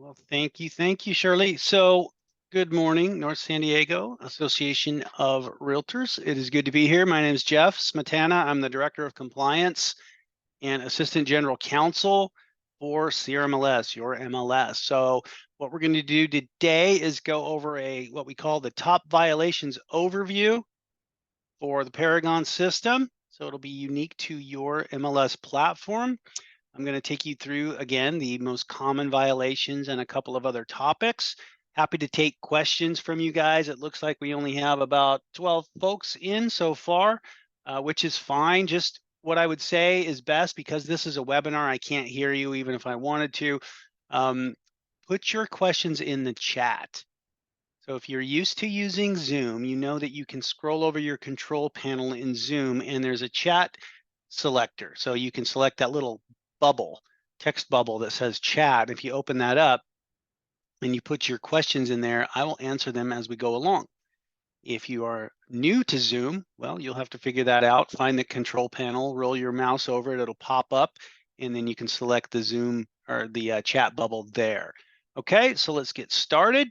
Well, thank you, Shirley. So, good morning, North San Diego Association of Realtors. It is good to be here. My name is Jeff Smetana. I'm the Director of Compliance and Assistant General Counsel for CRMLS, your MLS. So, what we're going to do today is go over what we call the top violations overview for the Paragon system. So, it'll be unique to your MLS platform. I'm going to take you through, again, the most common violations and a couple of other topics. Happy to take questions from you guys. It looks like we only have about 12 folks in so far, which is fine. Just what I would say is best, because this is a webinar, I can't hear you even if I wanted to. Put your questions in the chat. So if you're used to using Zoom, you know that you can scroll over your control panel in Zoom and there's a chat selector. So you can select that little bubble, text bubble that says chat. If you open that up and you put your questions in there, I will answer them as we go along. If you are new to Zoom, well, you'll have to figure that out. Find the control panel, roll your mouse over it, it'll pop up, and then you can select the Zoom or the chat bubble there. Okay, so let's get started.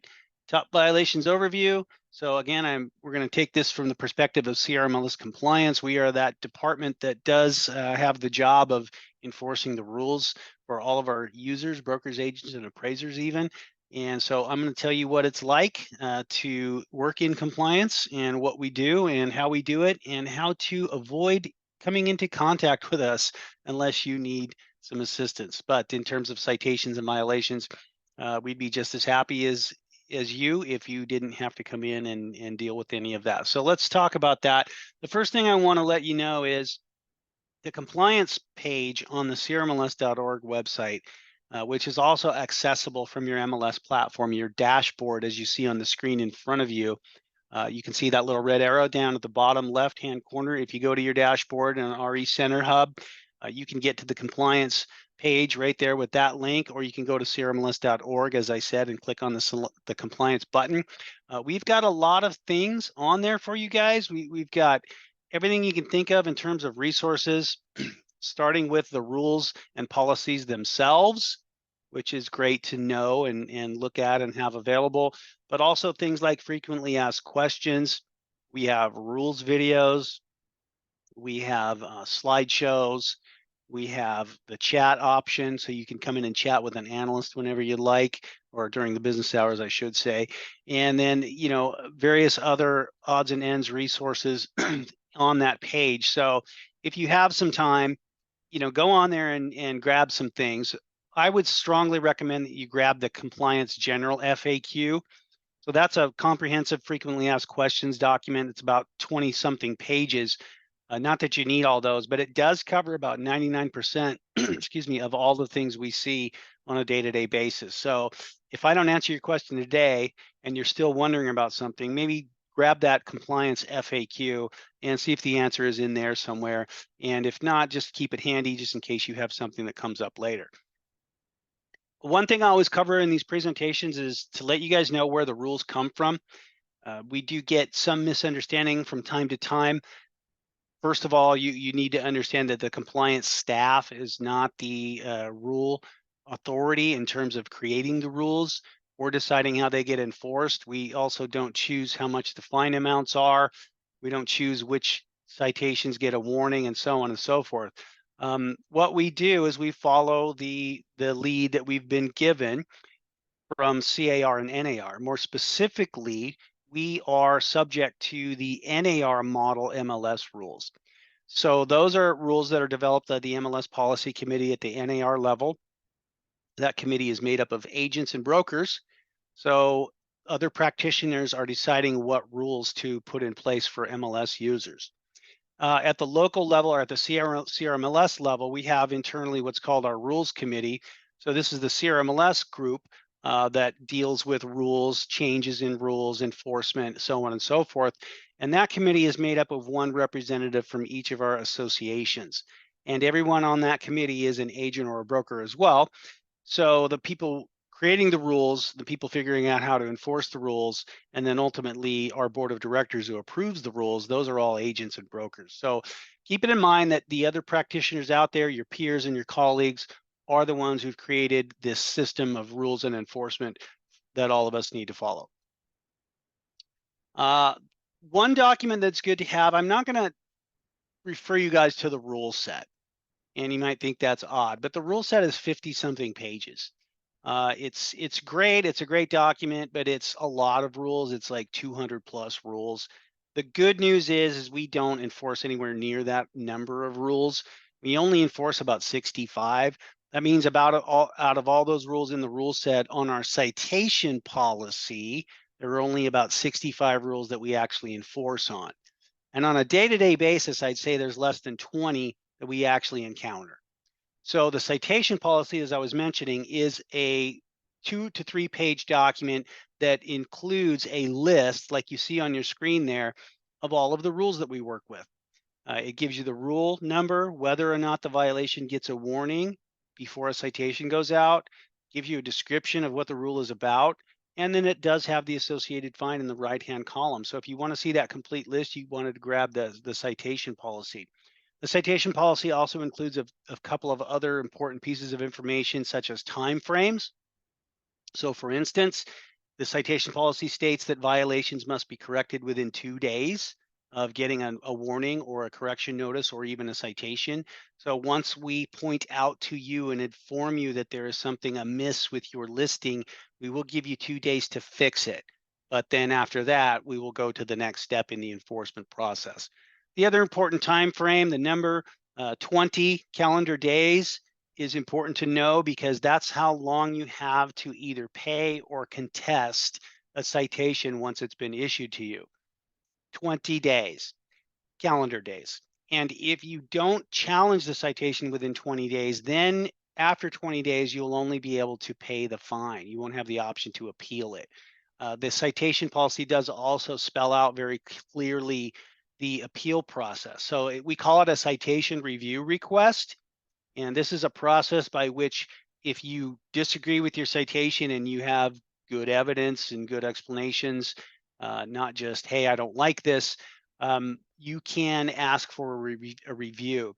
Top violations overview. So again, we're going to take this from the perspective of CRMLS compliance. We are that department that does have the job of enforcing the rules for all of our users, brokers, agents, and appraisers even. And so I'm going to tell you what it's like to work in compliance and what we do and how we do it and how to avoid coming into contact with us unless you need some assistance. But in terms of citations and violations, we'd be just as happy as you if you didn't have to come in and deal with any of that. So let's talk about that. The first thing I want to let you know is the compliance page on the crmls.org website, which is also accessible from your MLS platform, your dashboard, as you see on the screen in front of you. You can see that little red arrow down at the bottom left-hand corner. If you go to your dashboard and RE Center Hub, you can get to the compliance page right there with that link, or you can go to crmls.org, as I said, and click on the compliance button. We've got a lot of things on there for you guys. We've got everything you can think of in terms of resources, starting with the rules and policies themselves, which is great to know and look at and have available, but also things like frequently asked questions. We have rules videos, we have slideshows, we have the chat option, so you can come in and chat with an analyst whenever you'd like, or during the business hours, I should say. And then, various other odds and ends resources on that page. So if you have some time, go on there and grab some things. I would strongly recommend that you grab the Compliance General FAQ. So that's a comprehensive frequently asked questions document. It's about 20-something pages. Not that you need all those, but it does cover about 99%, excuse me, of all the things we see on a day-to-day basis. So if I don't answer your question today and you're still wondering about something, maybe grab that compliance FAQ and see if the answer is in there somewhere. And if not, just keep it handy just in case you have something that comes up later. One thing I always cover in these presentations is to let you guys know where the rules come from. We do get some misunderstanding from time to time. First of all, you need to understand that the compliance staff is not the rule authority in terms of creating the rules or deciding how they get enforced. We also don't choose how much the fine amounts are. We don't choose which citations get a warning and so on and so forth. What we do is we follow the lead that we've been given from CAR and NAR. More specifically, we are subject to the NAR model MLS rules. So those are rules that are developed by the MLS policy committee at the NAR level. That committee is made up of agents and brokers. So other practitioners are deciding what rules to put in place for MLS users. At the local level or at the CRMLS level, we have internally what's called our rules committee. So this is the CRMLS group that deals with rules, changes in rules, enforcement, so on and so forth. And that committee is made up of one representative from each of our associations. And everyone on that committee is an agent or a broker as well. So the people creating the rules, the people figuring out how to enforce the rules, and then ultimately our board of directors who approves the rules, those are all agents and brokers. So keep it in mind that the other practitioners out there, your peers and your colleagues, are the ones who've created this system of rules and enforcement that all of us need to follow. One document that's good to have, I'm not going to refer you guys to the rule set, and you might think that's odd, but the rule set is 50-something pages. It's great. It's a great document, but it's a lot of rules. It's like 200 plus rules. The good news is we don't enforce anywhere near that number of rules. We only enforce about 65. That means out of all those rules in the rule set on our citation policy, there are only about 65 rules that we actually enforce on. And on a day-to-day basis, I'd say there's less than 20 that we actually encounter. So the citation policy, as I was mentioning, is a 2 to 3 page document that includes a list, like you see on your screen there, of all of the rules that we work with. It gives you the rule number, whether or not the violation gets a warning before a citation goes out, gives you a description of what the rule is about, and then it does have the associated fine in the right-hand column. So if you want to see that complete list, you wanted to grab the citation policy. The citation policy also includes a couple of other important pieces of information, such as time frames. So for instance, the citation policy states that violations must be corrected within 2 days of getting a warning or a correction notice or even a citation. So once we point out to you and inform you that there is something amiss with your listing, we will give you 2 days to fix it. But then after that, we will go to the next step in the enforcement process. The other important time frame, the number 20 calendar days, is important to know because that's how long you have to either pay or contest a citation once it's been issued to you. 20 days, calendar days. And if you don't challenge the citation within 20 days, then after 20 days, you'll only be able to pay the fine. You won't have the option to appeal it. The citation policy does also spell out very clearly the appeal process. So we call it a citation review request. And this is a process by which if you disagree with your citation and you have good evidence and good explanations, not just, hey, I don't like this, you can ask for a review.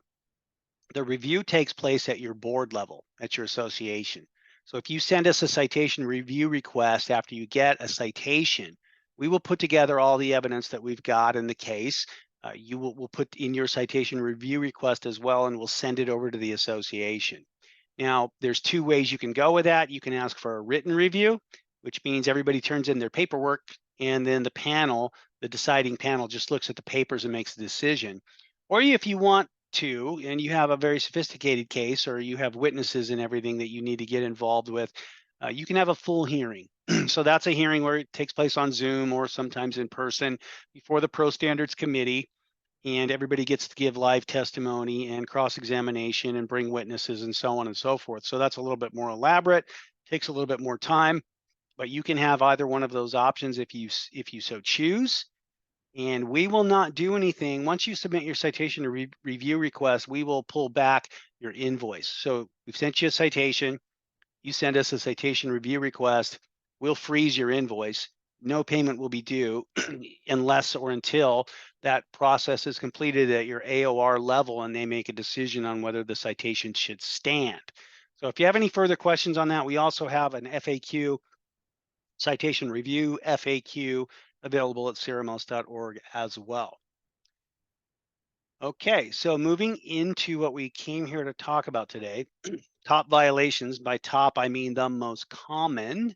The review takes place at your board level, at your association. So if you send us a citation review request after you get a citation, we will put together all the evidence that we've got in the case. We'll put in your citation review request as well, and we'll send it over to the association. Now, there's 2 ways you can go with that. You can ask for a written review, which means everybody turns in their paperwork, and then the panel, the deciding panel, just looks at the papers and makes a decision. Or if you want to, and you have a very sophisticated case, or you have witnesses and everything that you need to get involved with, you can have a full hearing. So that's a hearing where it takes place on Zoom or sometimes in person before the Pro Standards Committee, and everybody gets to give live testimony and cross-examination and bring witnesses and so on and so forth. So that's a little bit more elaborate, takes a little bit more time, but you can have either one of those options if you so choose. And we will not do anything. Once you submit your citation review request, we will pull back your invoice. So we've sent you a citation, you send us a citation review request, we'll freeze your invoice. No payment will be due unless or until that process is completed at your AOR level and they make a decision on whether the citation should stand. So if you have any further questions on that, we also have an FAQ, citation review FAQ, available at CRMLS.org as well. Okay, so moving into what we came here to talk about today, top violations. By top, I mean the most common.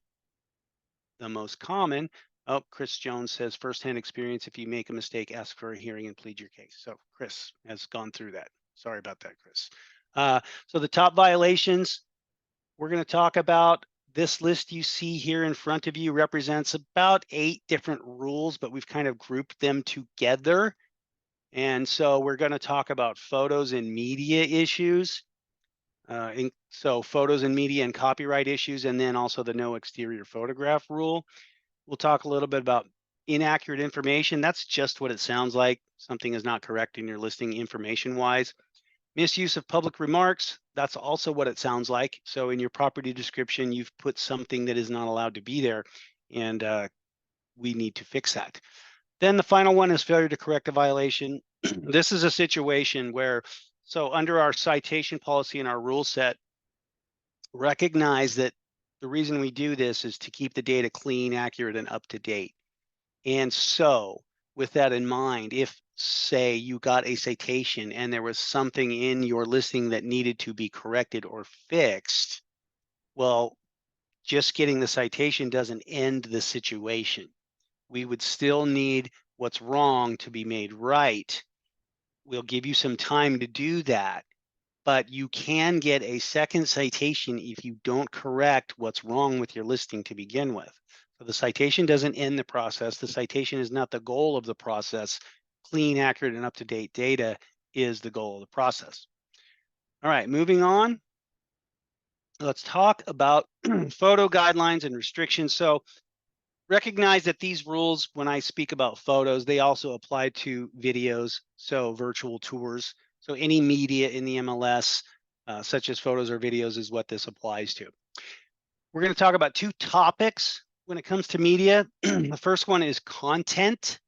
The most common. Oh, Chris Jones says firsthand experience. If you make a mistake, ask for a hearing and plead your case. So Chris has gone through that. Sorry about that, Chris. So the top violations, we're going to talk about. This list you see here in front of you represents about 8 different rules, but we've kind of grouped them together. And so we're going to talk about photos and media issues. So photos and media and copyright issues, and then also the no exterior photograph rule. We'll talk a little bit about inaccurate information. That's just what it sounds like. Something is not correct in your listing information-wise. Misuse of public remarks, that's also what it sounds like. So in your property description, you've put something that is not allowed to be there, and we need to fix that. Then the final one is failure to correct a violation. This is a situation where, so under our citation policy and our rule set, recognize that the reason we do this is to keep the data clean, accurate, and up to date. And so with that in mind, if say you got a citation and there was something in your listing that needed to be corrected or fixed, well, just getting the citation doesn't end the situation. We would still need what's wrong to be made right. We'll give you some time to do that, but you can get a second citation if you don't correct what's wrong with your listing to begin with. So the citation doesn't end the process. The citation is not the goal of the process. Clean, accurate, and up-to-date data is the goal of the process. All right, moving on. Let's talk about photo guidelines and restrictions. So recognize that these rules, when I speak about photos, they also apply to videos, so virtual tours. So any media in the MLS, such as photos or videos, is what this applies to. We're going to talk about two topics when it comes to media. The first one is content.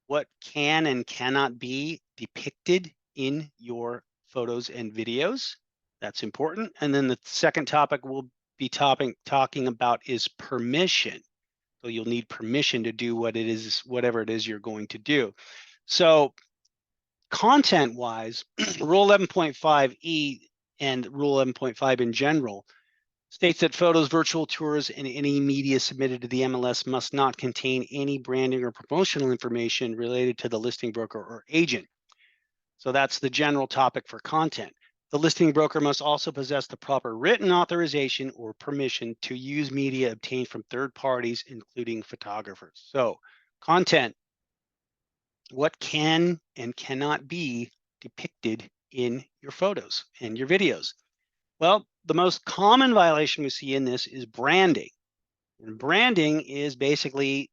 What can and cannot be depicted in your photos and videos. That's important. And then the second topic we'll be talking about is permission. So you'll need permission to do whatever it is you're going to do. So content-wise, Rule 11.5E and Rule 11.5 in general states that photos, virtual tours, and any media submitted to the MLS must not contain any branding or promotional information related to the listing broker or agent. So that's the general topic for content. The listing broker must also possess the proper written authorization or permission to use media obtained from third parties, including photographers. So content, what can and cannot be depicted in your photos and your videos? Well, the most common violation we see in this is branding. And branding is basically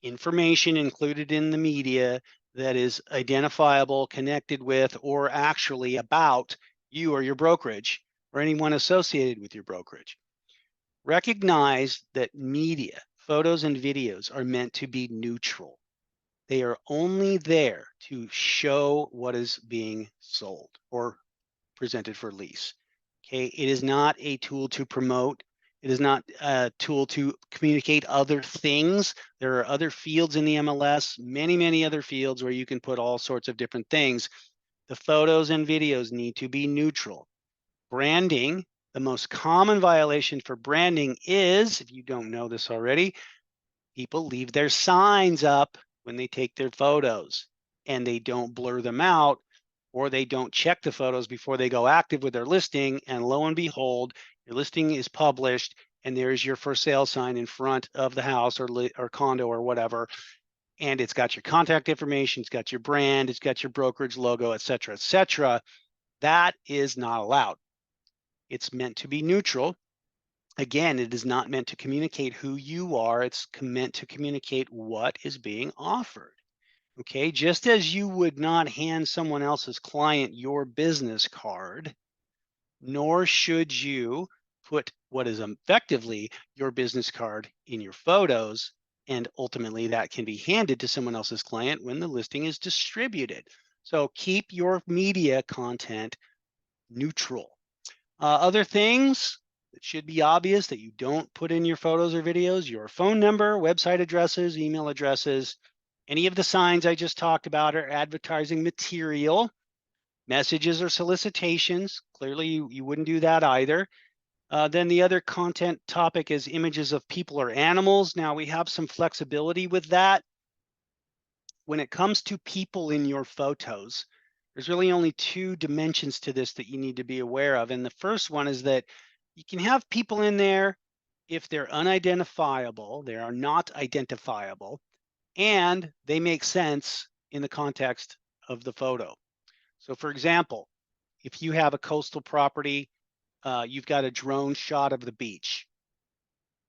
information included in the media that is identifiable, connected with, or actually about you or your brokerage or anyone associated with your brokerage. Recognize that media, photos and videos, are meant to be neutral. They are only there to show what is being sold or presented for lease. Okay, it is not a tool to promote. It is not a tool to communicate other things. There are other fields in the MLS, many other fields where you can put all sorts of different things. The photos and videos need to be neutral. Branding, the most common violation for branding is, if you don't know this already, people leave their signs up when they take their photos and they don't blur them out, or they don't check the photos before they go active with their listing, and lo and behold, your listing is published and there's your for sale sign in front of the house or condo or whatever, and it's got your contact information, it's got your brand, it's got your brokerage logo, etc., etc. That is not allowed. It's meant to be neutral. Again, it is not meant to communicate who you are. It's meant to communicate what is being offered. Okay, just as you would not hand someone else's client your business card, nor should you put what is effectively your business card in your photos, and ultimately that can be handed to someone else's client when the listing is distributed. So keep your media content neutral. Other things that should be obvious that you don't put in your photos or videos: your phone number, website addresses, email addresses. Any of the signs I just talked about are advertising material. Messages or solicitations, clearly you wouldn't do that either. Then the other content topic is images of people or animals. Now we have some flexibility with that. When it comes to people in your photos, there's really only two dimensions to this that you need to be aware of. And the first one is that you can have people in there if they're unidentifiable, they are not identifiable, and they make sense in the context of the photo. So for example, if you have a coastal property, you've got a drone shot of the beach.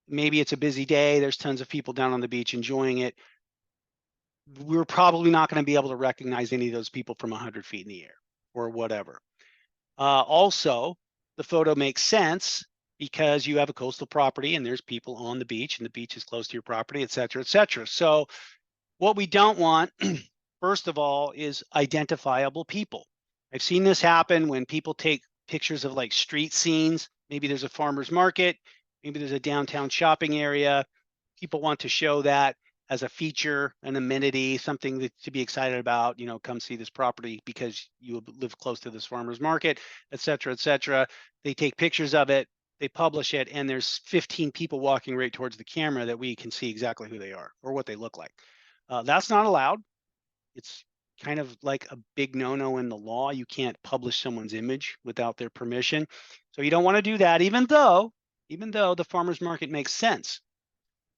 Maybe it's a busy day, there's tons of people down on the beach enjoying it. We're probably not going to be able to recognize any of those people from 100 feet in the air or whatever. Also, the photo makes sense because you have a coastal property and there's people on the beach and the beach is close to your property, et cetera, et cetera. So what we don't want, first of all, is identifiable people. I've seen this happen when people take pictures of like street scenes Maybe there's a farmer's market, maybe there's a downtown shopping area. People want to show that as a feature, an amenity, something to be excited about. Come see this property because you live close to this farmer's market, et cetera, et cetera. They take pictures of it, they publish it, and there's 15 people walking right towards the camera that we can see exactly who they are or what they look like. That's not allowed. It's kind of like a big no-no in the law. You can't publish someone's image without their permission. So you don't want to do that, even though the farmer's market makes sense.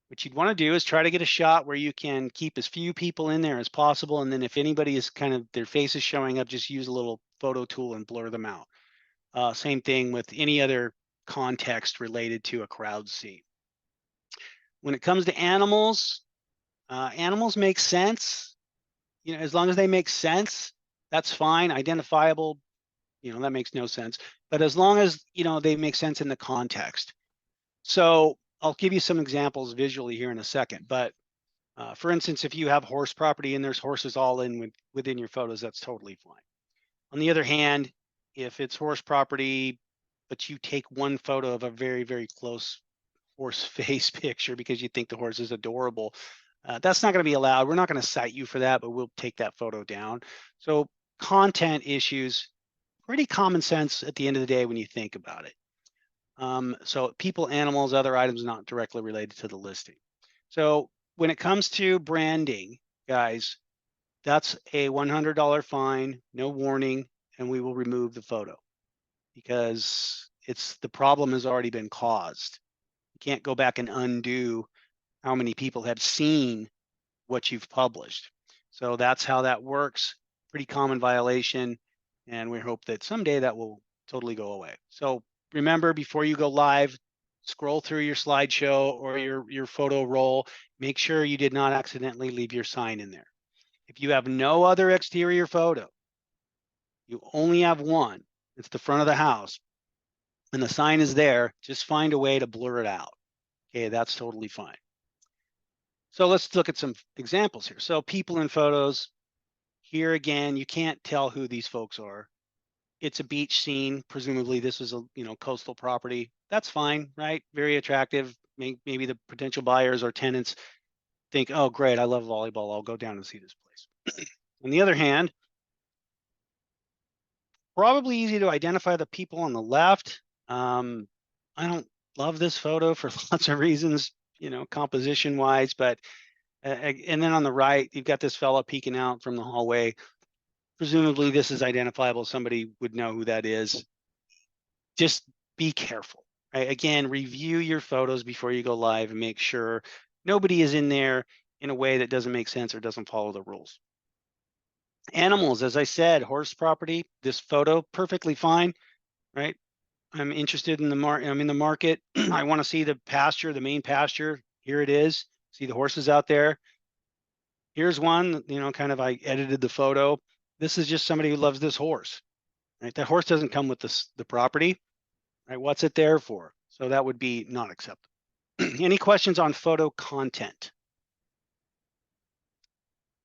What you'd want to do is try to get a shot where you can keep as few people in there as possible. And then if anybody is kind of their face is showing up, just use a little photo tool and blur them out. Same thing with any other context related to a crowd scene. When it comes to animals, animals make sense. As long as they make sense, that's fine. Identifiable, that makes no sense. But as long as, they make sense in the context. So I'll give you some examples visually here in a second. But for instance, if you have horse property and there's horses all within your photos, that's totally fine. On the other hand, if it's horse property, but you take one photo of a very, very close horse face picture because you think the horse is adorable, that's not going to be allowed. We're not going to cite you for that, but we'll take that photo down. So content issues, pretty common sense at the end of the day when you think about it. So people, animals, other items not directly related to the listing. So when it comes to branding, guys, that's a $100 fine, no warning, and we will remove the photo because the problem has already been caused. You can't go back and undo how many people have seen what you've published. So that's how that works. Pretty common violation, and we hope that someday that will totally go away. So remember, before you go live, scroll through your slideshow or your photo roll. Make sure you did not accidentally leave your sign in there. If you have no other exterior photo, you only have one, it's the front of the house, and the sign is there, just find a way to blur it out. Okay, that's totally fine. So let's look at some examples here. So people in photos, here again, you can't tell who these folks are. It's a beach scene. Presumably this is a coastal property. That's fine, right? Very attractive. Maybe the potential buyers or tenants think, oh, great, I love volleyball. I'll go down and see this place. On the other hand, probably easy to identify the people on the left. I don't love this photo for lots of reasons, composition wise, but and then on the right, you've got this fella peeking out from the hallway. Presumably this is identifiable. Somebody would know who that is. Just be careful, right? Again, review your photos before you go live and make sure nobody is in there in a way that doesn't make sense or doesn't follow the rules. Animals, as I said, horse property, this photo, perfectly fine, right? I'm interested in I'm in the market. I want to see the pasture, the main pasture. Here it is. See the horses out there. Here's one, kind of, I edited the photo. This is just somebody who loves this horse, right? That horse doesn't come with the property, right? What's it there for? So that would be not acceptable. Any questions on photo content?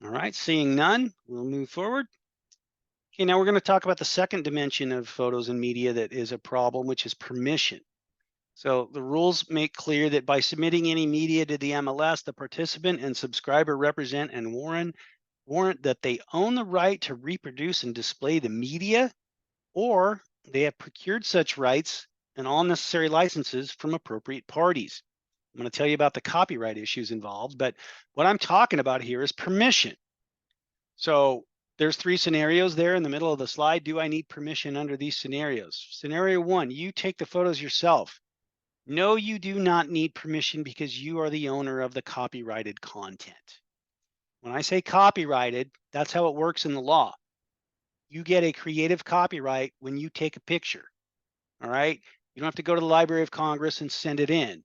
All right, seeing none, we'll move forward. Okay, now we're going to talk about the second dimension of photos and media that is a problem, which is permission. So the rules make clear that by submitting any media to the MLS, the participant and subscriber represent and warrant that they own the right to reproduce and display the media, or they have procured such rights and all necessary licenses from appropriate parties. I'm going to tell you about the copyright issues involved, but what I'm talking about here is permission. So there's 3 scenarios there in the middle of the slide. Do I need permission under these scenarios? Scenario 1, you take the photos yourself. No, you do not need permission because you are the owner of the copyrighted content. When I say copyrighted, that's how it works in the law. You get a creative copyright when you take a picture, all right? You don't have to go to the Library of Congress and send it in.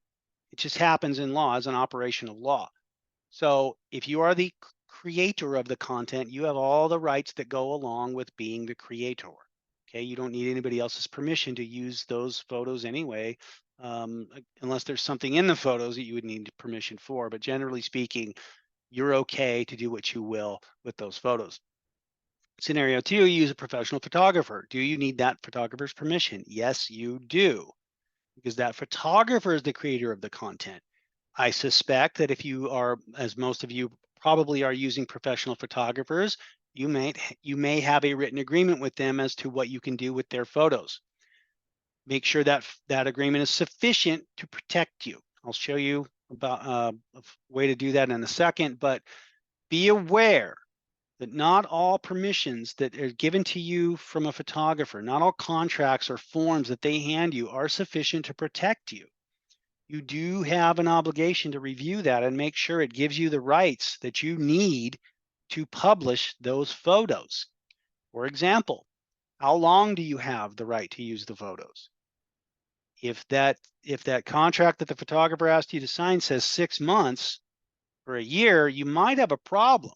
It just happens in law as an operation of law. So if you are the creator of the content, you have all the rights that go along with being the creator. Okay, you don't need anybody else's permission to use those photos anyway, unless there's something in the photos that you would need permission for. But generally speaking, you're okay to do what you will with those photos. Scenario 2, you use a professional photographer. Do you need that photographer's permission? Yes, you do. because that photographer is the creator of the content. I suspect that if you are, as most of you probably are, using professional photographers, you may have a written agreement with them as to what you can do with their photos. Make sure that that agreement is sufficient to protect you. I'll show you about a way to do that in a second, but be aware that not all permissions that are given to you from a photographer, not all contracts or forms that they hand you are sufficient to protect you. You do have an obligation to review that and make sure it gives you the rights that you need to publish those photos. For example, how long do you have the right to use the photos? If that contract that the photographer asked you to sign says 6 months or a year, you might have a problem,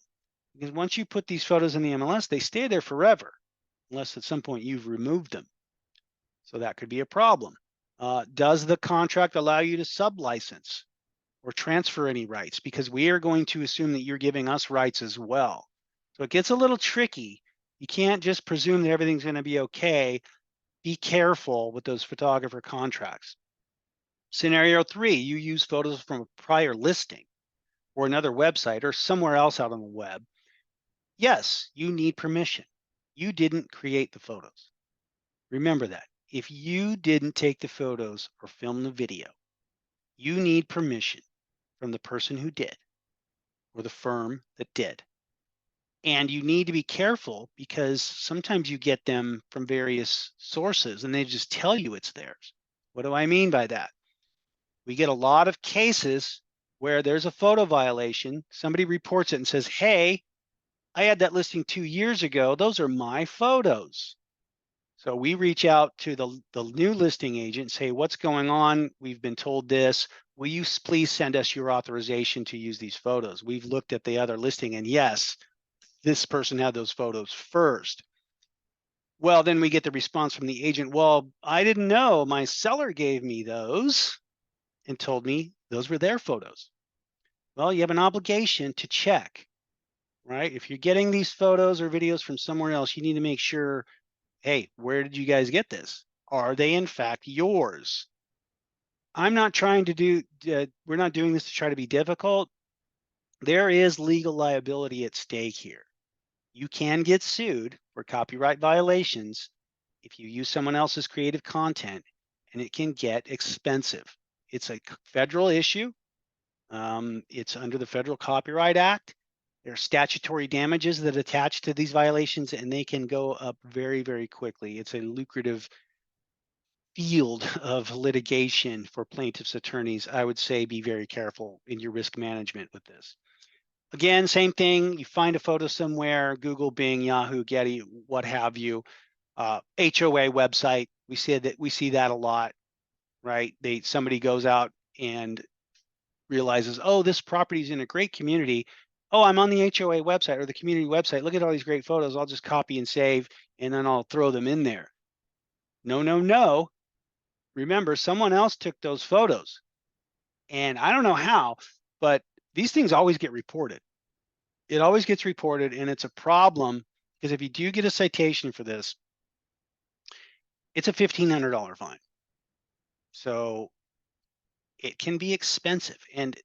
because once you put these photos in the MLS, they stay there forever, unless at some point you've removed them. So that could be a problem. Does the contract allow you to sublicense or transfer any rights? Because we are going to assume that you're giving us rights as well. So it gets a little tricky. You can't just presume that everything's going to be okay. Be careful with those photographer contracts. Scenario 3, you use photos from a prior listing or another website or somewhere else out on the web. Yes, you need permission. You didn't create the photos. Remember that. If you didn't take the photos or film the video, you need permission from the person who did or the firm that did. And you need to be careful, because sometimes you get them from various sources and they just tell you it's theirs. What do I mean by that? We get a lot of cases where there's a photo violation. Somebody reports it and says, hey, I had that listing 2 years ago. Those are my photos. So we reach out to the new listing agent and say, what's going on? We've been told this. Will you please send us your authorization to use these photos? We've looked at the other listing, and yes, this person had those photos first. Well, then we get the response from the agent, well, I didn't know. My seller gave me those and told me those were their photos. Well, you have an obligation to check, right? If you're getting these photos or videos from somewhere else, you need to make sure, hey, where did you guys get this? Are they in fact yours? I'm not trying to do, we're not doing this to try to be difficult. There is legal liability at stake here. You can get sued for copyright violations if you use someone else's creative content, and it can get expensive. It's a federal issue. It's under the Federal Copyright Act. There are statutory damages that attach to these violations, and they can go up very, very quickly. It's a lucrative field of litigation for plaintiffs' attorneys. I would say be very careful in your risk management with this. Again, same thing. You find a photo somewhere, Google, Bing, Yahoo, Getty, what have you. HOA website. We see that a lot, right? Somebody goes out and realizes, oh, this property is in a great community. Oh, I'm on the HOA website or the community website. Look at all these great photos. I'll just copy and save, and then I'll throw them in there. No, no, no. Remember, someone else took those photos. And I don't know how, but these things always get reported. It always gets reported, and it's a problem, because if you do get a citation for this, it's a $1,500 fine. So it can be expensive, and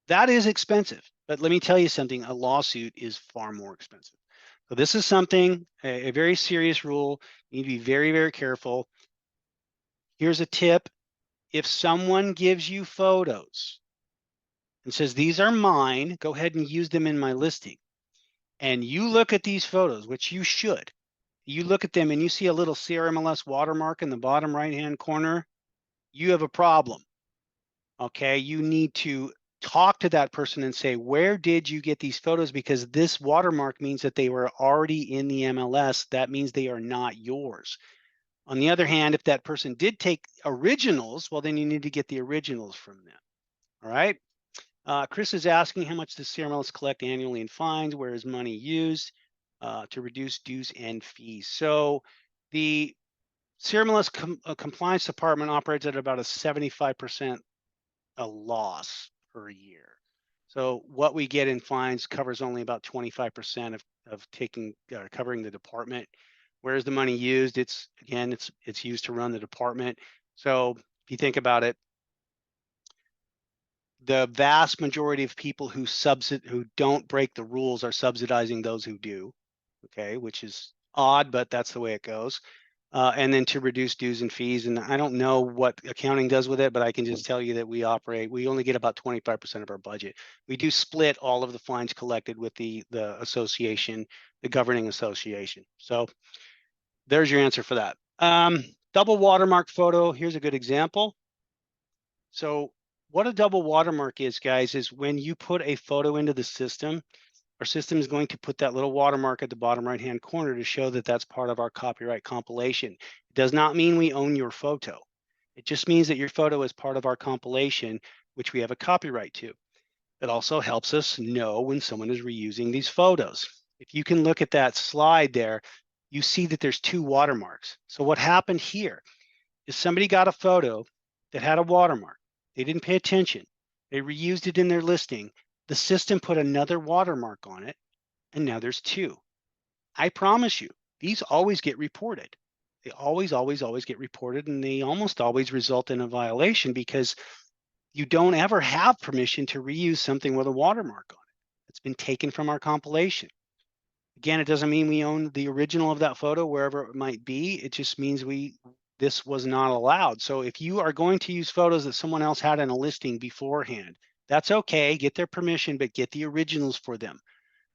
that is expensive. But let me tell you something, a lawsuit is far more expensive. So this is something, a very serious rule. You need to be very, very careful. Here's a tip. If someone gives you photos and says, these are mine, go ahead and use them in my listing, and you look at these photos, which you should, you look at them and you see a little CRMLS watermark in the bottom right-hand corner, you have a problem. Okay, you need to talk to that person and say, where did you get these photos? Because this watermark means that they were already in the MLS. That means they are not yours. On the other hand, if that person did take originals, well, then you need to get the originals from them. All right. Chris is asking, how much does CRMLS collect annually in fines? Where is money used to reduce dues and fees? So the CRMLS compliance department operates at about a 75% a loss per year. So what we get in fines covers only about 25% of covering the department. Where's the money used? It's used to run the department. So If you think about it, the vast majority of people who don't break the rules are subsidizing those who do, okay, which is odd, but that's the way it goes. And then to reduce dues and fees. And I don't know what accounting does with it, but I can just tell you that we only get about 25% of our budget. We do split all of the fines collected with the association, the governing association. So there's your answer for that. Double watermark photo, here's a good example. So what a double watermark is, guys, is when you put a photo into the system, our system is going to put that little watermark at the bottom right-hand corner to show that that's part of our copyright compilation. It does not mean we own your photo. It just means that your photo is part of our compilation, which we have a copyright to. It also helps us know when someone is reusing these photos. If you can look at that slide there, you see that there's two watermarks. So what happened here is somebody got a photo that had a watermark. They didn't pay attention. They reused it in their listing. The system put another watermark on it, and now there's two. I promise you, these always get reported. They always get reported, and they almost always result in a violation because you don't ever have permission to reuse something with a watermark on it. It's been taken from our compilation. Again, it doesn't mean we own the original of that photo wherever it might be. It just means this was not allowed. So if you are going to use photos that someone else had in a listing beforehand, that's okay, get their permission, but get the originals for them.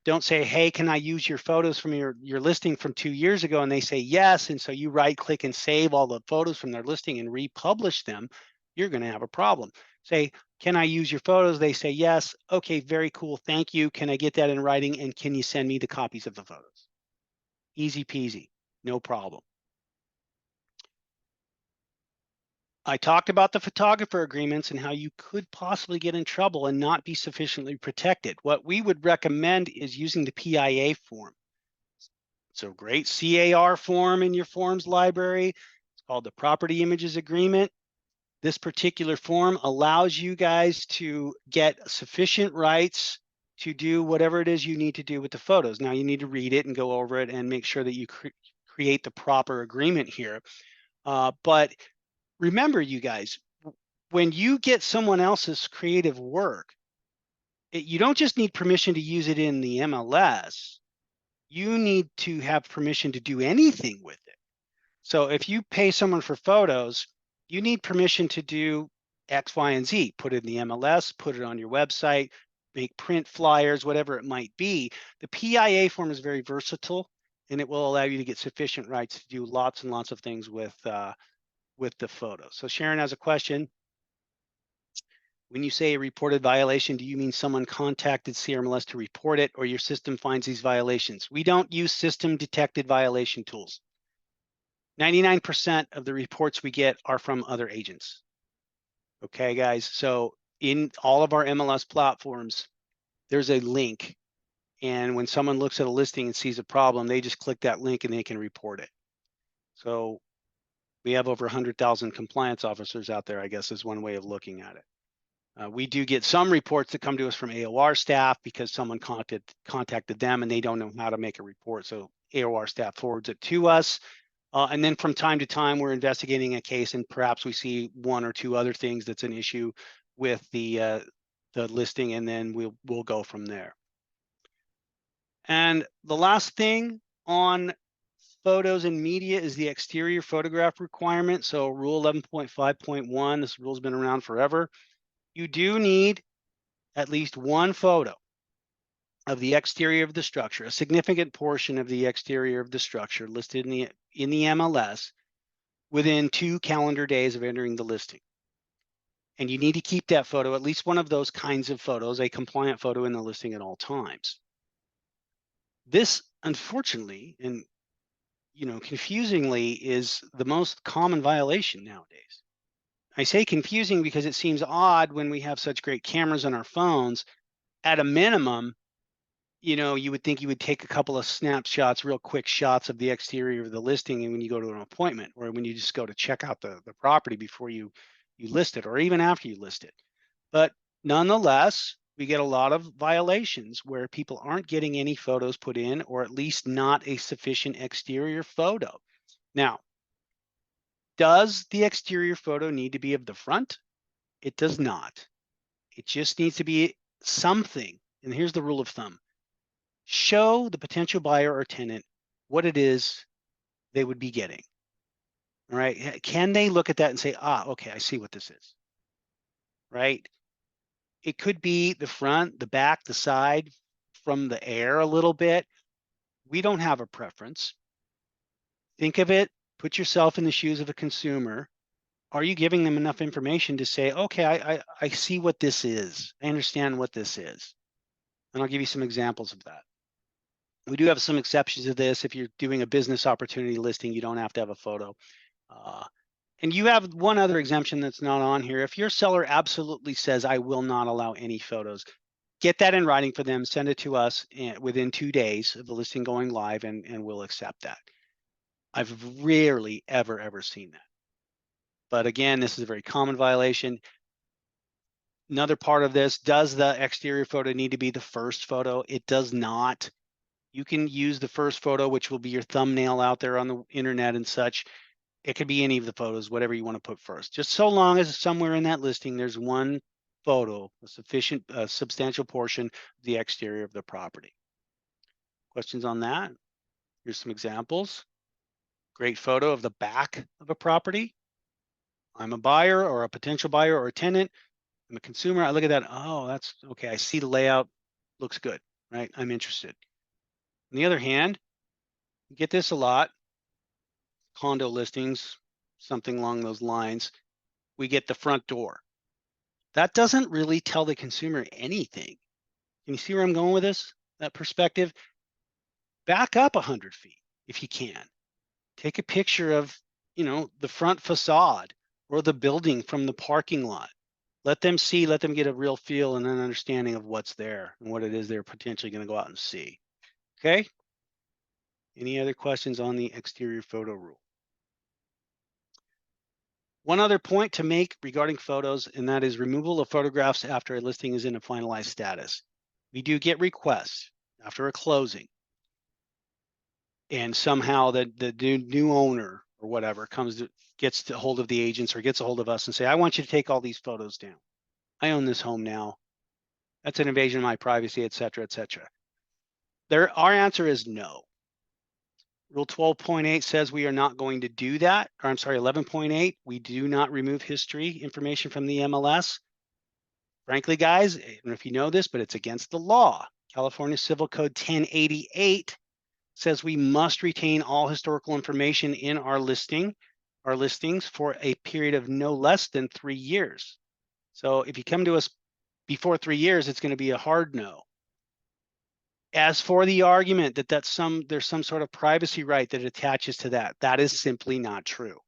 Don't say, hey, can I use your photos from your listing from 2 years ago? And they say yes, and so you right click and save all the photos from their listing and republish them. You're gonna have a problem. Say, can I use your photos? They say yes. Okay, very cool, thank you. Can I get that in writing, and can you send me the copies of the photos? Easy peasy, no problem. I talked about the photographer agreements and how you could possibly get in trouble and not be sufficiently protected. What we would recommend is using the PIA form. So great CAR form in your forms library. It's called the Property Images Agreement. This particular form allows you guys to get sufficient rights to do whatever it is you need to do with the photos. Now you need to read it and go over it and make sure that you create the proper agreement here. But remember, you guys, when you get someone else's creative work, you don't just need permission to use it in the MLS. You need to have permission to do anything with it. So if you pay someone for photos, you need permission to do X, Y, and Z. Put it in the MLS, put it on your website, make print flyers, whatever it might be. The PIA form is very versatile, and it will allow you to get sufficient rights to do lots and lots of things with the photos. So Sharon has a question. When you say a reported violation, do you mean someone contacted CRMLS to report it, or your system finds these violations? We don't use system detected violation tools. 99% of the reports we get are from other agents. Okay, guys, so in all of our MLS platforms, there's a link, and when someone looks at a listing and sees a problem, they just click that link and they can report it. So we have over 100,000 compliance officers out there, I guess, is one way of looking at it. We do get some reports that come to us from AOR staff because someone contacted them and they don't know how to make a report. So AOR staff forwards it to us. And then from time to time, we're investigating a case and perhaps we see one or two other things that's an issue with the listing, and then we'll go from there. And the last thing on photos and media is the exterior photograph requirement. So Rule 11.5.1, this rule's been around forever. You do need at least one photo of the exterior of the structure, a significant portion of the exterior of the structure listed in the MLS within 2 calendar days of entering the listing. And you need to keep that photo, at least one of those kinds of photos, a compliant photo in the listing at all times. This, unfortunately, and confusingly, is the most common violation nowadays. I say confusing because it seems odd when we have such great cameras on our phones. At a minimum, you would think you would take a couple of snapshots, real quick shots of the exterior of the listing, and when you go to an appointment, or when you just go to check out the property before you list it, or even after you list it. But nonetheless, we get a lot of violations where people aren't getting any photos put in, or at least not a sufficient exterior photo. Now, Does the exterior photo need to be of the front? It does not. It just needs to be something. And here's the rule of thumb. Show the potential buyer or tenant what it is they would be getting. All right. Can they look at that and say, okay, I see what this is. Right. It could be the front, the back, the side, from the air a little bit. We don't have a preference. Think of it, put yourself in the shoes of a consumer. Are you giving them enough information to say, okay, I see what this is. I understand what this is. And I'll give you some examples of that. We do have some exceptions to this. If you're doing a business opportunity listing, you don't have to have a photo. And you have one other exemption that's not on here. If your seller absolutely says, I will not allow any photos, get that in writing for them, send it to us within 2 days of the listing going live, and we'll accept that. I've rarely, ever seen that. But again, this is a very common violation. Another part of this, does the exterior photo need to be the first photo? It does not. You can use the first photo, which will be your thumbnail out there on the internet and such. It could be any of the photos, whatever you want to put first, just so long as somewhere in that listing there's one photo, a substantial portion of the exterior of the property. Questions on that? Here's some examples. Great photo of the back of a property. I'm a buyer or a potential buyer or a tenant. I'm a consumer. I look at that. Oh, that's okay. I see the layout. Looks good, right? I'm interested. On the other hand, you get this a lot. Condo listings, something along those lines. We get the front door. That doesn't really tell the consumer anything. Can you see where I'm going with this? That perspective? Back up 100 feet if you can. Take a picture of, the front facade or the building from the parking lot. Let them see, let them get a real feel and an understanding of what's there and what it is they're potentially going to go out and see. Okay? Any other questions on the exterior photo rule? One other point to make regarding photos, and that is removal of photographs after a listing is in a finalized status. We do get requests after a closing, and somehow the new owner or whatever gets a hold of the agents or gets a hold of us and say, I want you to take all these photos down. I own this home now. That's an invasion of my privacy, et cetera, et cetera. Our answer is no. Rule 12.8 says we are not going to do that. Or I'm sorry, 11.8, we do not remove history information from the MLS. Frankly, guys, I don't know if you know this, but it's against the law. California Civil Code 1088 says we must retain all historical information in our listings for a period of no less than 3 years. So if you come to us before 3 years, it's going to be a hard no. As for the argument that there's some sort of privacy right that attaches to that is simply not true.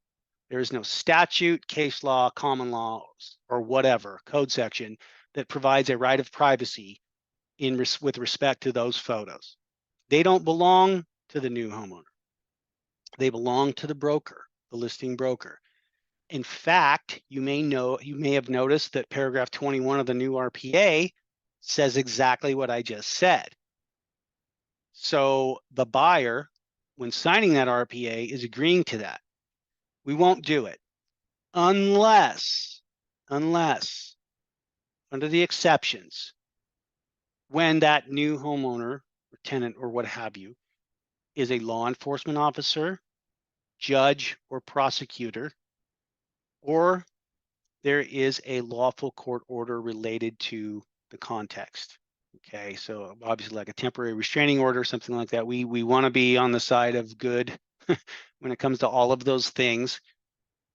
There is no statute, case law, common law, or whatever code section that provides a right of privacy with respect to those photos. They don't belong to the new homeowner. They belong to the broker, the listing broker. In fact, you may have noticed that paragraph 21 of the new RPA says exactly what I just said. So the buyer, when signing that RPA, is agreeing to that. We won't do it unless under the exceptions, when that new homeowner or tenant or what have you is a law enforcement officer, judge, or prosecutor, or there is a lawful court order related to the context. Okay, so obviously like a temporary restraining order, something like that. We want to be on the side of good when it comes to all of those things.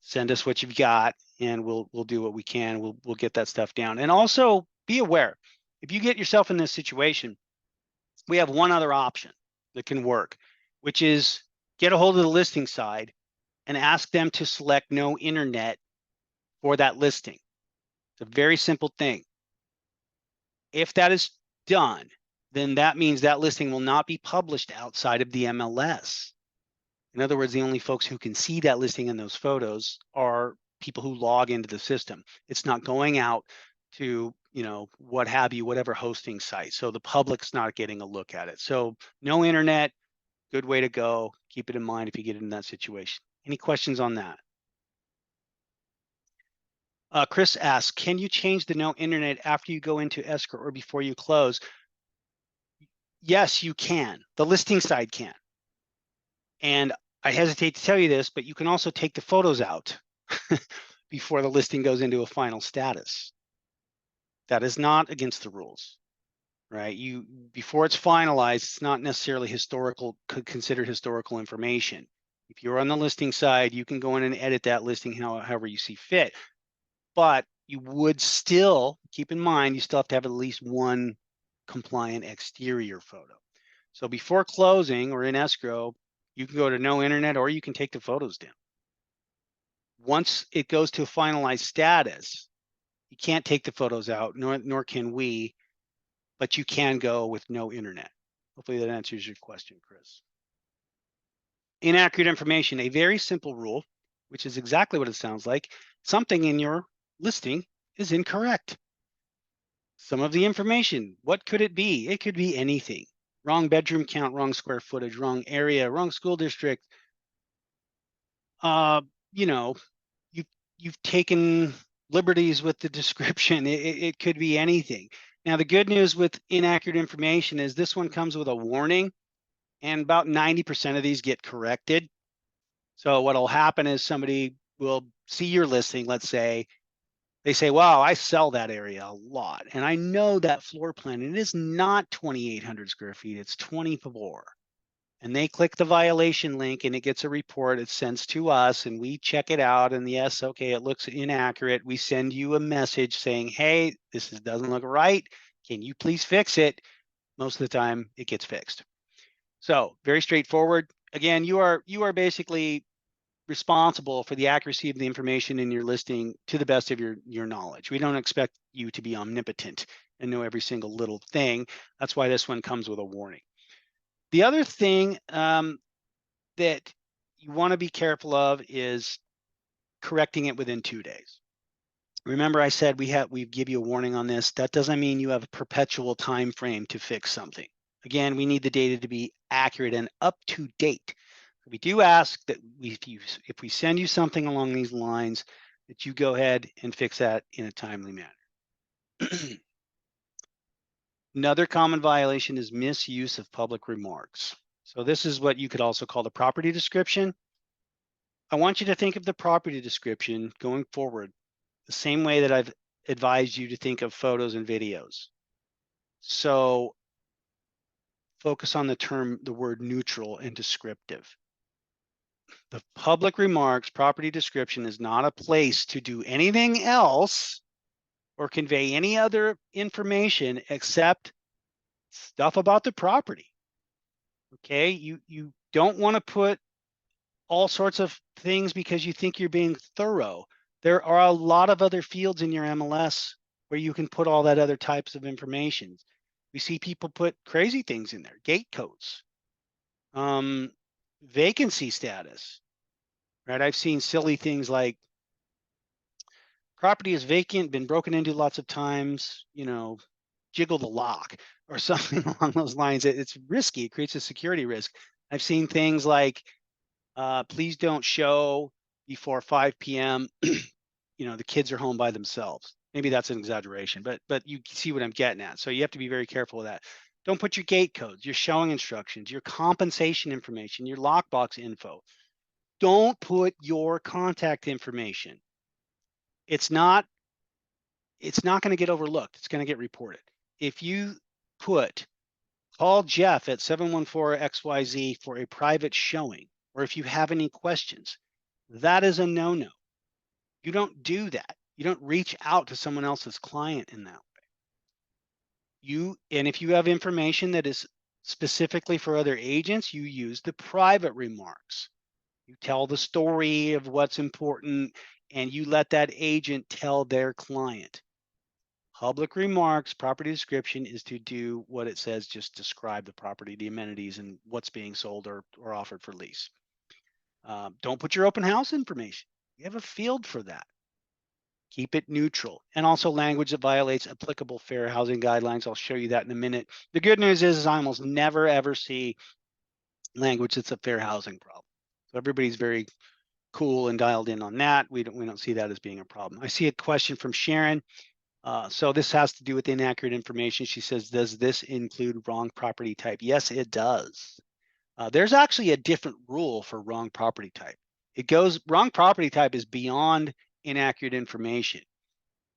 Send us what you've got, and we'll do what we can. We'll get that stuff down. And also be aware, if you get yourself in this situation, we have one other option that can work, which is get a hold of the listing side and ask them to select no internet for that listing. It's a very simple thing. If that is done, then that means that listing will not be published outside of the MLS. In other words, the only folks who can see that listing in those photos are people who log into the system. It's not going out to, what have you, whatever hosting site. So the public's not getting a look at it. So no internet, good way to go. Keep it in mind if you get in that situation. Any questions on that? Chris asks, can you change the no internet after you go into escrow or before you close? Yes, you can. The listing side can. And I hesitate to tell you this, but you can also take the photos out before the listing goes into a final status. That is not against the rules, right? Before it's finalized, it's not necessarily considered historical information. If you're on the listing side, you can go in and edit that listing however you see fit. But you would still keep in mind, you still have to have at least one compliant exterior photo. So before closing or in escrow, you can go to no internet or you can take the photos down. Once it goes to a finalized status, you can't take the photos out, nor can we, but you can go with no internet. Hopefully that answers your question, Chris. Inaccurate information, a very simple rule, which is exactly what it sounds like. Something in your listing is incorrect. Some of the information, what could it be? It could be anything. Wrong bedroom count, wrong square footage, wrong area, wrong school district. You know, you've taken liberties with the description. It could be anything. Now, the good news with inaccurate information is this one comes with a warning, and about 90% of these get corrected. So what'll happen is somebody will see your listing, let's say, they say, wow, I sell that area a lot. And I know that floor plan, and it is not 2,800 square feet, it's 24. And they click the violation link and it gets a report. It sends to us and we check it out. And yes, okay, it looks inaccurate. We send you a message saying, hey, doesn't look right. Can you please fix it? Most of the time it gets fixed. So very straightforward. Again, you are basically responsible for the accuracy of the information in your listing to the best of your knowledge. We don't expect you to be omnipotent and know every single little thing. That's why this one comes with a warning. The other thing that you want to be careful of is correcting it within 2 days. Remember, I said we give you a warning on this. That doesn't mean you have a perpetual time frame to fix something. Again, we need the data to be accurate and up to date. We do ask that if we send you something along these lines, that you go ahead and fix that in a timely manner. Another common violation is misuse of public remarks. So this is what you could also call the property description. I want you to think of the property description going forward the same way that I've advised you to think of photos and videos. So focus on the word neutral and descriptive. The public remarks property description is not a place to do anything else or convey any other information except stuff about the property. Okay, you don't want to put all sorts of things because you think you're being thorough. There are a lot of other fields in your MLS where you can put all that other types of information. We see people put crazy things in there, gate codes, vacancy status, right? I've seen silly things like property is vacant, been broken into lots of times, jiggle the lock or something along those lines. It's risky. It creates a security risk. I've seen things like, please don't show before 5 p.m. The kids are home by themselves. Maybe that's an exaggeration, but you see what I'm getting at. So you have to be very careful with that. Don't put your gate codes, your showing instructions, your compensation information, your lockbox info. Don't put your contact information. It's not going to get overlooked. It's going to get reported. If you call Jeff at 714-XYZ for a private showing, or if you have any questions, that is a no-no. You don't do that. You don't reach out to someone else's client in that way. And if you have information that is specifically for other agents, you use the private remarks. You tell the story of what's important and you let that agent tell their client. Public remarks, property description is to do what it says, just describe the property, the amenities, and what's being sold or offered for lease. Don't put your open house information. You have a field for that. Keep it neutral. And also language that violates applicable fair housing guidelines. I'll show you that in a minute. The good news is I almost never, ever see language that's a fair housing problem. So everybody's very cool and dialed in on that. We don't see that as being a problem. I see a question from Sharon. So this has to do with inaccurate information. She says, does this include wrong property type? Yes, it does. There's actually a different rule for wrong property type. Wrong property type is beyond inaccurate information.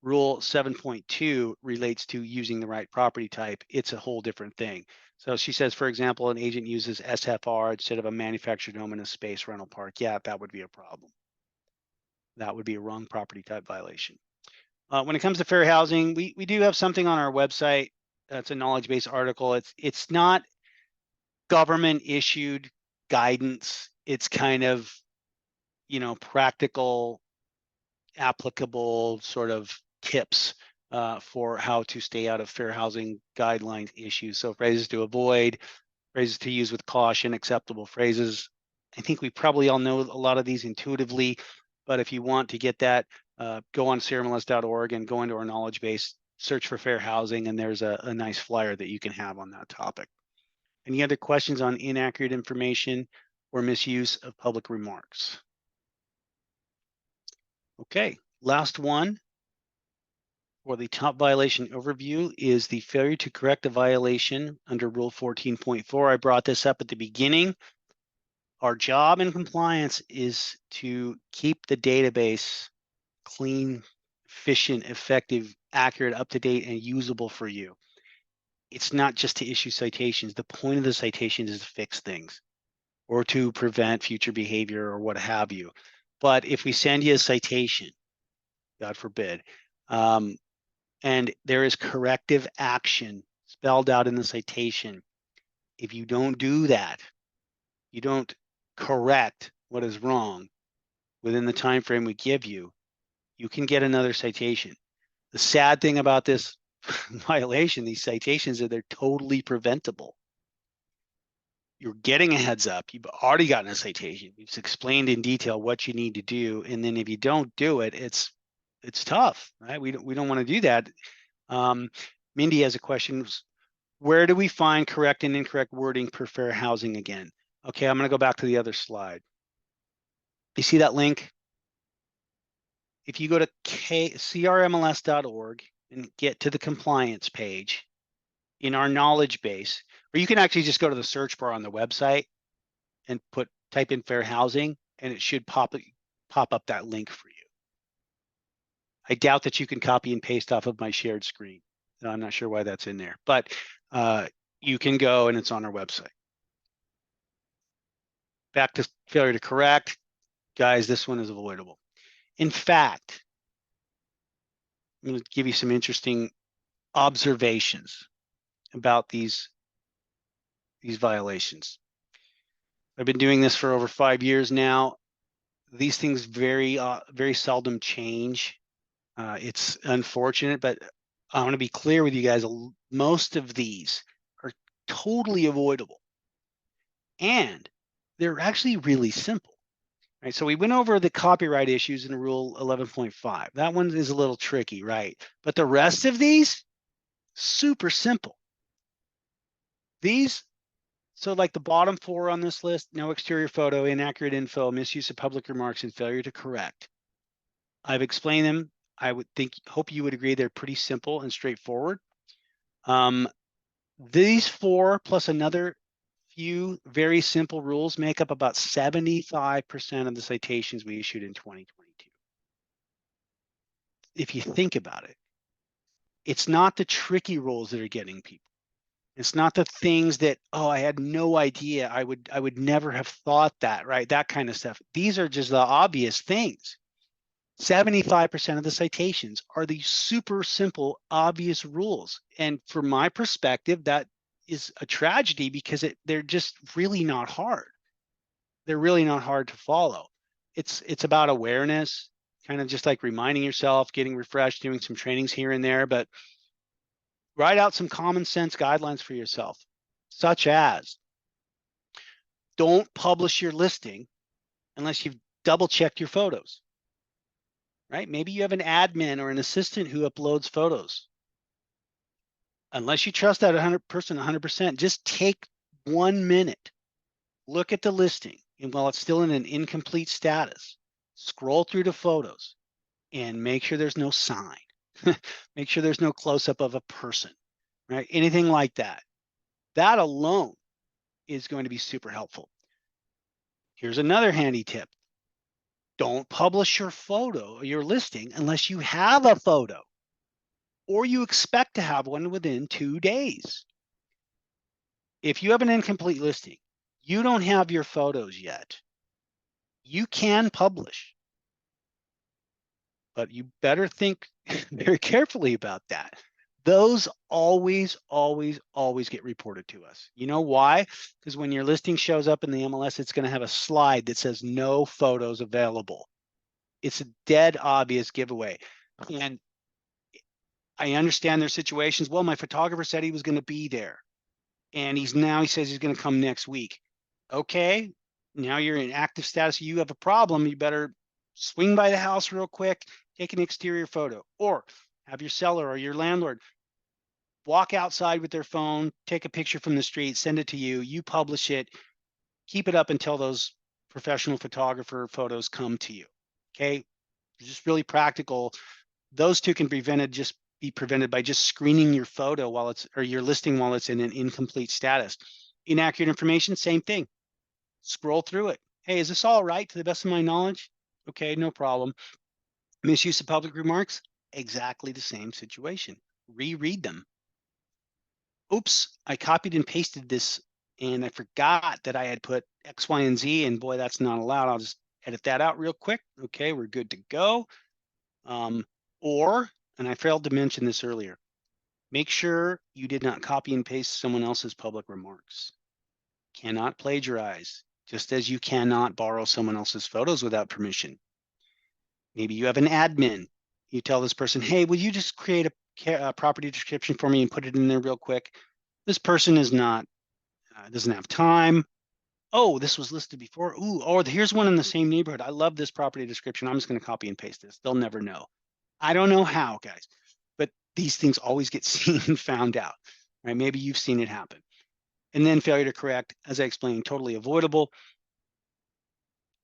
Rule 7.2 relates to using the right property type. It's a whole different thing. So she says, for example, an agent uses SFR instead of a manufactured home in a space rental park. Yeah, that would be a problem. That would be a wrong property type violation. When it comes to fair housing, we do have something on our website. That's a knowledge-based article. It's not government issued guidance. It's kind of, practical, applicable sort of tips for how to stay out of fair housing guidelines issues. So phrases to avoid, phrases to use with caution, acceptable phrases. I think we probably all know a lot of these intuitively, but if you want to get that, go on CRMLS.org and go into our knowledge base, search for fair housing, and there's a nice flyer that you can have on that topic. Any other questions on inaccurate information or misuse of public remarks? Okay, last one for the top violation overview is the failure to correct a violation under Rule 14.4. I brought this up at the beginning. Our job in compliance is to keep the database clean, efficient, effective, accurate, up-to-date, and usable for you. It's not just to issue citations. The point of the citation is to fix things or to prevent future behavior or what have you. But if we send you a citation, God forbid, and there is corrective action spelled out in the citation, if you don't do that, you don't correct what is wrong within the time frame we give you, you can get another citation. The sad thing about this violation, these citations, are they're totally preventable. You're getting a heads up. You've already gotten a citation. You've explained in detail what you need to do, and then if you don't do it, it's tough, right? We don't want to do that. Mindy has a question. Where do we find correct and incorrect wording per fair housing again? Okay, I'm going to go back to the other slide. You see that link? If you go to CRMLS.org and get to the compliance page in our knowledge base, or you can actually just go to the search bar on the website and type in fair housing, and it should pop up that link for you. I doubt that you can copy and paste off of my shared screen. I'm not sure why that's in there, but you can go and it's on our website. Back to failure to correct. Guys, this one is avoidable. In fact, I'm going to give you some interesting observations about these violations. I've been doing this for over 5 years now. These things very seldom change. It's unfortunate, but I want to be clear with you guys. Most of these are totally avoidable, and they're actually really simple. Right, so we went over the copyright issues in Rule 11.5. That one is a little tricky, right? But the rest of these, super simple. These, so like the bottom 4 on this list, no exterior photo, inaccurate info, misuse of public remarks, and failure to correct. I've explained them. I hope you would agree they're pretty simple and straightforward. These 4 plus another few very simple rules make up about 75% of the citations we issued in 2022. If you think about it, it's not the tricky rules that are getting people. It's not the things that, oh, I had no idea. I would never have thought that, right? That kind of stuff. These are just the obvious things. 75% of the citations are these super simple, obvious rules. And from my perspective, that is a tragedy because they're just really not hard. They're really not hard to follow. It's about awareness, kind of just like reminding yourself, getting refreshed, doing some trainings here and there, but write out some common sense guidelines for yourself, such as don't publish your listing unless you've double checked your photos, right? Maybe you have an admin or an assistant who uploads photos. Unless you trust that person 100%, just take 1 minute, look at the listing, and while it's still in an incomplete status, scroll through the photos and make sure there's no sign. Make sure there's no close-up of a person, right? Anything like that. That alone is going to be super helpful. Here's another handy tip. Don't publish your photo or your listing unless you have a photo or you expect to have one within 2 days. If you have an incomplete listing, you don't have your photos yet, you can publish, but you better think very carefully about that. Those always get reported to us. You know why? Because when your listing shows up in the MLS, it's going to have a slide that says no photos available. It's a dead obvious giveaway. And I understand their situations. Well, my photographer said he was going to be there, and he says he's going to come next week. Okay, now you're in active status. You have a problem. You better swing by the house real quick, take an exterior photo, or have your seller or your landlord walk outside with their phone, take a picture from the street, send it to you. You publish it, keep it up until those professional photographer photos come to you. Okay, just really practical. Those two can be prevented by just screening your photo while it's, or your listing while it's in an incomplete status. Inaccurate information, same thing. Scroll through it. Hey, is this all right to the best of my knowledge? Okay, no problem. Misuse of public remarks, exactly the same situation. Reread them. Oops, I copied and pasted this and I forgot that I had put X, Y, and Z, and boy, that's not allowed. I'll just edit that out real quick. Okay, we're good to go. And I failed to mention this earlier, make sure you did not copy and paste someone else's public remarks. Cannot plagiarize, just as you cannot borrow someone else's photos without permission. Maybe you have an admin. You tell this person, hey, will you just create a property description for me and put it in there real quick? This person is not, doesn't have time. Oh, this was listed before. Ooh, or here's one in the same neighborhood. I love this property description. I'm just going to copy and paste this. They'll never know. I don't know how, guys, but these things always get seen and found out, right? Maybe you've seen it happen. And then failure to correct, as I explained, totally avoidable.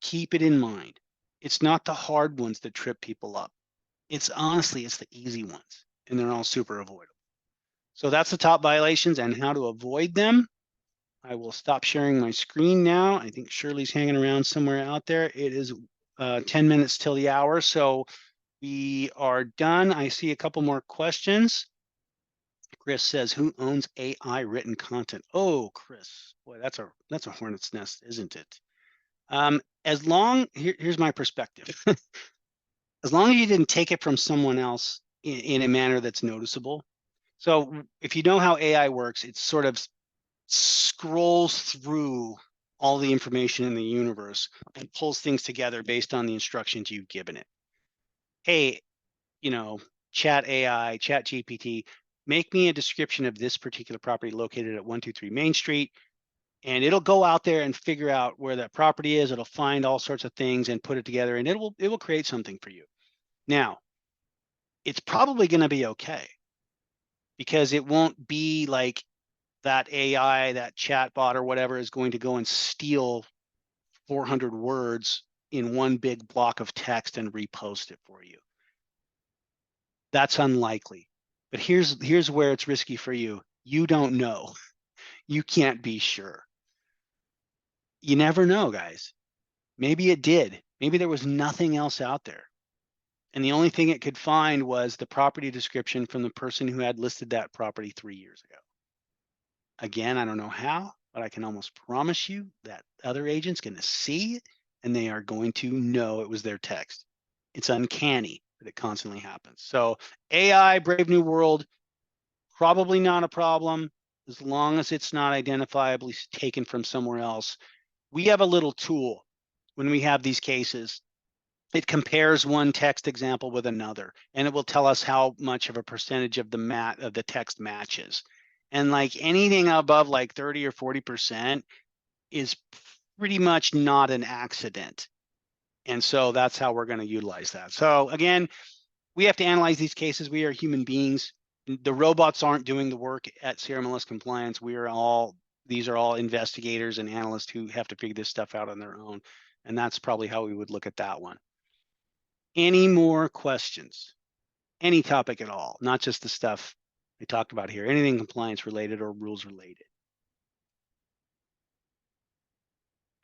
Keep it in mind. It's not the hard ones that trip people up. It's the easy ones, and they're all super avoidable. So that's the top violations and how to avoid them. I will stop sharing my screen now. I think Shirley's hanging around somewhere out there. It is 10 minutes till the hour, so we are done. I see a couple more questions. Chris says, who owns AI written content? Oh, Chris, boy, that's a hornet's nest, isn't it? Here's my perspective. As long as you didn't take it from someone else in a manner that's noticeable. So if you know how AI works, it sort of scrolls through all the information in the universe and pulls things together based on the instructions you've given it. Hey, Chat AI, Chat GPT, make me a description of this particular property located at 123 Main Street. And it'll go out there and figure out where that property is. It'll find all sorts of things and put it together, and it will create something for you. Now, it's probably going to be okay because it won't be like that AI, that chat bot or whatever is going to go and steal 400 words in one big block of text and repost it for you. That's unlikely. But here's where it's risky for you. You don't know. You can't be sure. You never know, guys. Maybe it did. Maybe there was nothing else out there. And the only thing it could find was the property description from the person who had listed that property 3 years ago. Again, I don't know how, but I can almost promise you that other agent's going to see it and they are going to know it was their text. It's uncanny, but it constantly happens. So AI, Brave New World, probably not a problem as long as it's not identifiably taken from somewhere else. We have a little tool when we have these cases. It compares one text example with another, and it will tell us how much of a percentage of the text matches. And like anything above like 30 or 40% is pretty much not an accident. And so that's how we're going to utilize that. So again, we have to analyze these cases. We are human beings. The robots aren't doing the work at CRMLS compliance. These are all investigators and analysts who have to figure this stuff out on their own. And that's probably how we would look at that one. Any more questions? Any topic at all, not just the stuff I talked about here, anything compliance related or rules related.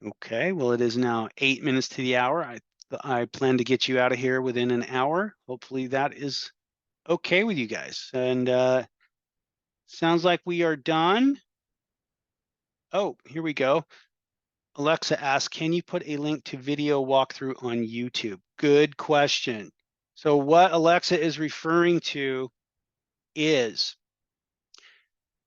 Okay, well, it is now 8 minutes to the hour. I plan to get you out of here within an hour. Hopefully that is okay with you guys. And sounds like we are done. Oh, here we go. Alexa asks, can you put a link to video walkthrough on YouTube? Good question. So what Alexa is referring to is,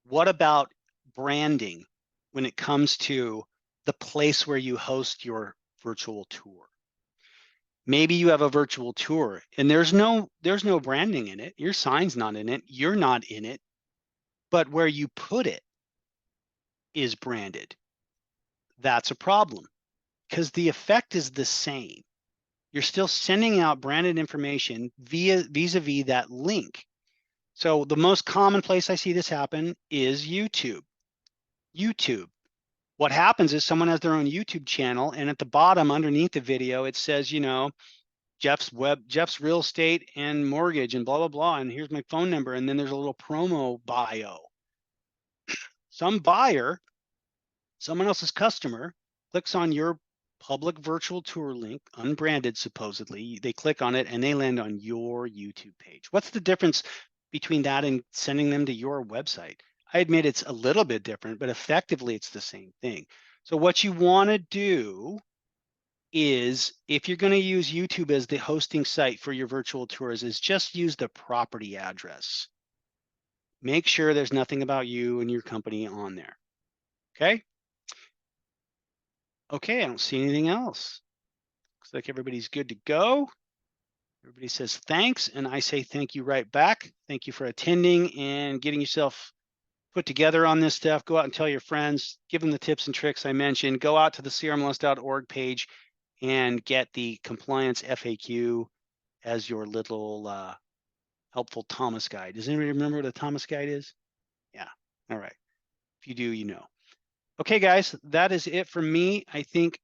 what about branding when it comes to the place where you host your virtual tour? Maybe you have a virtual tour and there's no branding in it. Your sign's not in it. You're not in it. But where you put it is branded. That's a problem because the effect is the same. You're still sending out branded information vis-a-vis that link. So the most common place I see this happen is YouTube. What happens is someone has their own YouTube channel, and at the bottom underneath the video, it says, you know, Jeff's real estate and mortgage and blah, blah, blah. And here's my phone number. And then there's a little promo bio. Some buyer, someone else's customer, clicks on your public virtual tour link, unbranded supposedly. They click on it and they land on your YouTube page. What's the difference between that and sending them to your website? I admit it's a little bit different, but effectively it's the same thing. So what you want to do is, if you're going to use YouTube as the hosting site for your virtual tours, is just use the property address. Make sure there's nothing about you and your company on there. Okay. Okay, I don't see anything else. Looks like everybody's good to go. Everybody says thanks, and I say thank you right back. Thank you for attending and getting yourself put together on this stuff. Go out and tell your friends, give them the tips and tricks I mentioned. Go out to the crmls.org page and get the compliance FAQ as your little helpful Thomas guide. Does anybody remember what a Thomas guide is? Yeah, all right. If you do, you know. Okay, guys, that is it for me. I think,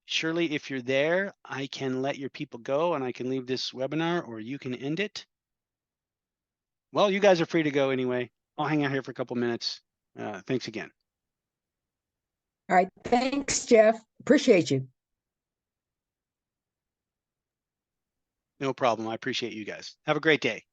Shirley, if you're there, I can let your people go and I can leave this webinar, or you can end it. Well, you guys are free to go anyway. I'll hang out here for a couple minutes. Thanks again. All right. Thanks, Jeff. Appreciate you. No problem. I appreciate you guys. Have a great day.